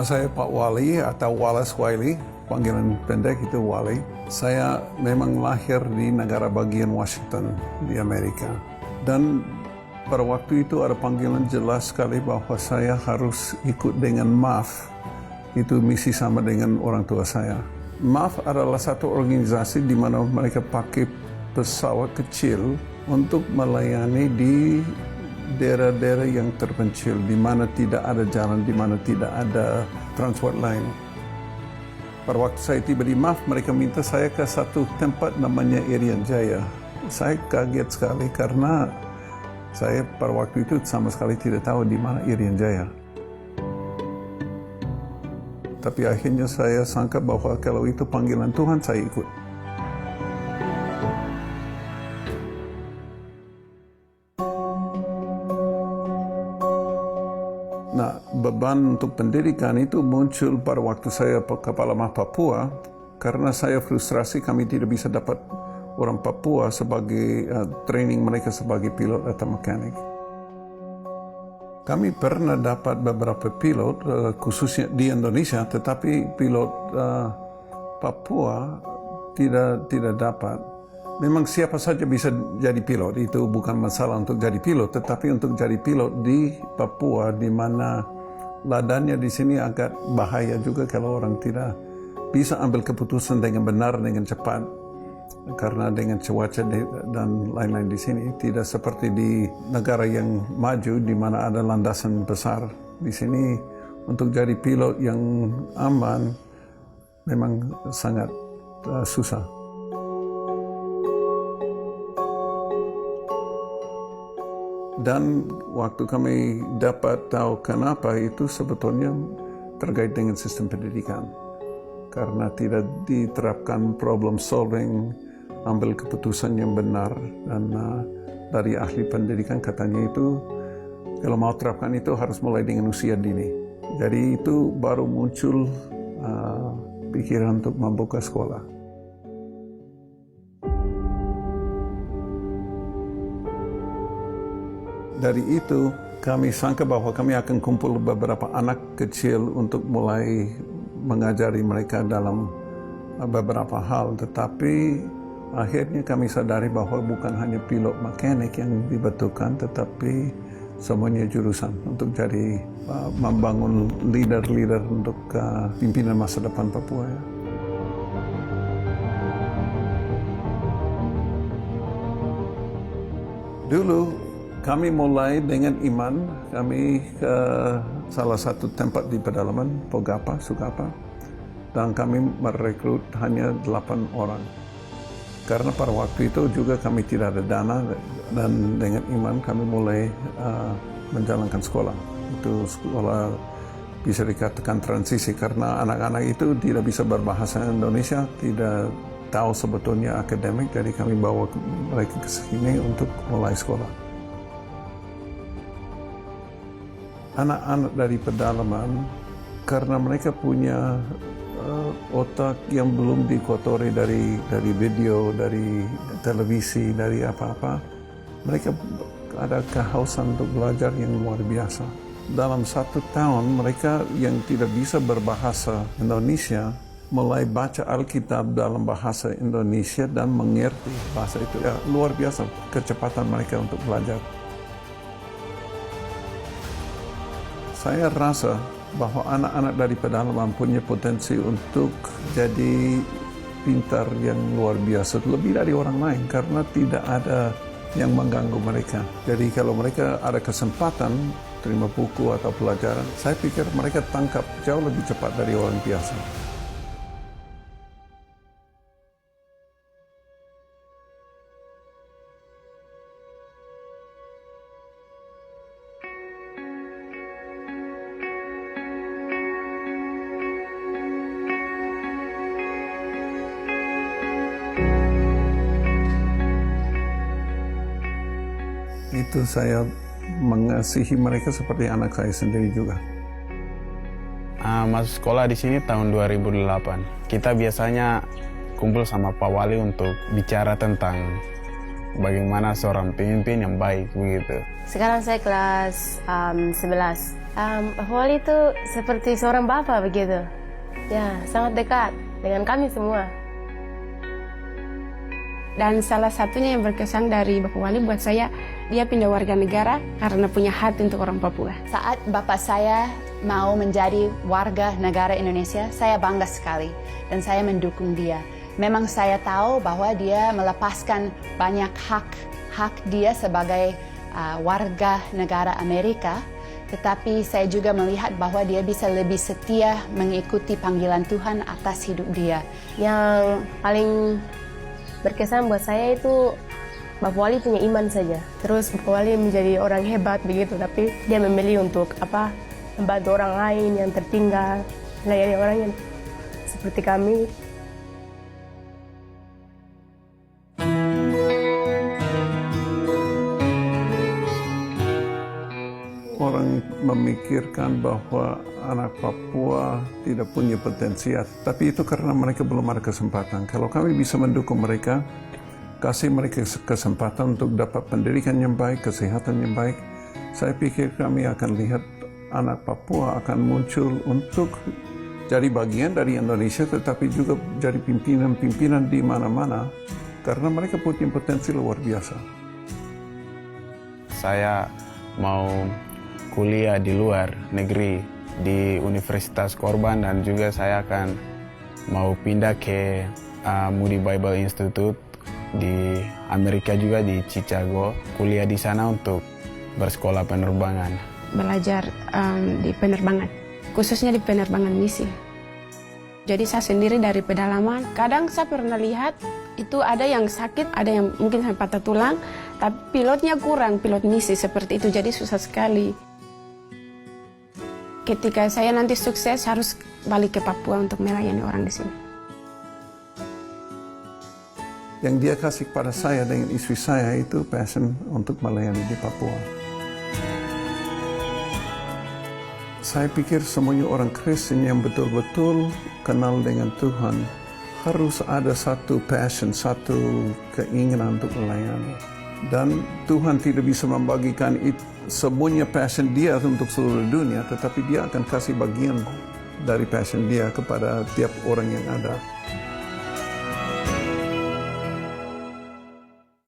saya Pak Wali atau Wallace Wiley, panggilan pendek itu Wali. Saya memang lahir di negara bagian Washington di Amerika. Dan pada waktu itu ada panggilan jelas sekali bahwa saya harus ikut dengan MAF. Itu misi sama dengan orang tua saya. MAF adalah satu organisasi di mana mereka pakai pesawat kecil untuk melayani di daerah-daerah yang terpencil, di mana tidak ada jalan, di mana tidak ada transport lain. Pada waktu saya tiba di MAF, mereka minta saya ke satu tempat namanya Irian Jaya. Saya kaget sekali karena saya pada waktu itu sama sekali tidak tahu di mana Irian Jaya. Tapi akhirnya saya sangka bahwa kalau itu panggilan Tuhan, saya ikut. Nah, beban untuk pendidikan itu muncul pada waktu saya Kepala MAF Papua, karena saya frustrasi kami tidak bisa dapat orang Papua sebagai training mereka sebagai pilot atau mekanik. Kami pernah dapat beberapa pilot, khususnya di Indonesia, tetapi pilot Papua tidak dapat. Memang siapa saja bisa jadi pilot, itu bukan masalah untuk jadi pilot, tetapi untuk jadi pilot di Papua, di mana ladanya di sini agak bahaya juga kalau orang tidak bisa ambil keputusan dengan benar, dengan cepat. Karena dengan cuaca dan lain-lain di sini tidak seperti di negara yang maju di mana ada landasan besar. Di sini untuk jadi pilot yang aman memang sangat susah. Dan waktu kami dapat tahu kenapa itu sebetulnya terkait dengan sistem pendidikan. Karena tidak diterapkan problem solving, ambil keputusan yang benar. Dan dari ahli pendidikan katanya itu, kalau mau terapkan itu harus mulai dengan usia dini. Jadi itu baru muncul pikiran untuk membuka sekolah. Dari itu, kami sangka bahwa kami akan kumpul beberapa anak kecil untuk mulai mengajari mereka dalam beberapa hal. Tetapi akhirnya kami sadari bahwa bukan hanya pilot mekanik yang dibutuhkan, tetapi semuanya jurusan untuk jadi membangun leader-leader untuk pimpinan masa depan Papua. Ya. Dulu kami mulai dengan iman, kami ke salah satu tempat di pedalaman, Pogapa, Sukapa, dan kami merekrut hanya 8 orang. Karena pada waktu itu juga kami tidak ada dana, dan dengan iman kami mulai menjalankan sekolah. Itu sekolah bisa dikatakan transisi, karena anak-anak itu tidak bisa berbahasa Indonesia, tidak tahu sebetulnya akademik, jadi kami bawa mereka ke sini untuk mulai sekolah. Anak-anak dari pedalaman, karena mereka punya otak yang belum dikotori dari video, dari televisi, dari apa-apa, mereka ada kehausan untuk belajar yang luar biasa. Dalam 1 tahun, mereka yang tidak bisa berbahasa Indonesia mulai baca Alkitab dalam bahasa Indonesia dan mengerti bahasa itu. Ya, luar biasa kecepatan mereka untuk belajar. Saya rasa bahwa anak-anak dari pedalaman punya potensi untuk jadi pintar yang luar biasa, lebih dari orang lain, karena tidak ada yang mengganggu mereka. Jadi kalau mereka ada kesempatan terima buku atau pelajaran, saya pikir mereka tangkap jauh lebih cepat dari orang biasa. Itu saya mengasihi mereka seperti anak saya sendiri juga. Masuk sekolah di sini tahun 2008. Kita biasanya kumpul sama Pak Wali untuk bicara tentang bagaimana seorang pemimpin yang baik begitu. Sekarang saya kelas 11. Pak Wali itu seperti seorang bapak begitu. Ya, sangat dekat dengan kami semua. Dan salah satunya yang berkesan dari Bapak Wali buat saya, dia pindah warga negara karena punya hati untuk orang Papua. Saat bapak saya mau menjadi warga negara Indonesia, saya bangga sekali dan saya mendukung dia. Memang saya tahu bahwa dia melepaskan banyak hak dia sebagai warga negara Amerika, tetapi saya juga melihat bahwa dia bisa lebih setia mengikuti panggilan Tuhan atas hidup dia. Yang paling berkesan buat saya itu Bapak Wali punya iman saja. Terus Bapak Wali menjadi orang hebat begitu, tapi dia memilih untuk membantu orang lain yang tertinggal, melayani orang yang seperti kami. Orang memikirkan bahwa anak Papua tidak punya potensi, tapi itu karena mereka belum ada kesempatan. Kalau kami bisa mendukung mereka, kasih mereka kesempatan untuk dapat pendidikan yang baik, kesehatan yang baik, saya pikir kami akan lihat anak Papua akan muncul untuk jadi bagian dari Indonesia, tetapi juga jadi pimpinan-pimpinan di mana-mana, karena mereka punya potensi luar biasa. Saya mau kuliah di luar negeri di Universitas Korban, dan juga saya akan mau pindah ke Moody Bible Institute di Amerika juga, di Chicago, kuliah di sana untuk bersekolah penerbangan. Belajar di penerbangan, khususnya di penerbangan misi. Jadi saya sendiri dari pedalaman, kadang saya pernah lihat itu ada yang sakit, ada yang mungkin sampai patah tulang, tapi pilotnya kurang, pilot misi seperti itu, jadi susah sekali. Ketika saya nanti sukses, harus balik ke Papua untuk melayani orang di sini. Yang dia kasih kepada saya dengan istri saya itu passion untuk melayani di Papua. Saya pikir semuanya orang Kristen yang betul-betul kenal dengan Tuhan harus ada satu passion, satu keinginan untuk melayani. Dan Tuhan tidak bisa membagikan semuanya passion dia untuk seluruh dunia, tetapi dia akan kasih bagian dari passion dia kepada tiap orang yang ada.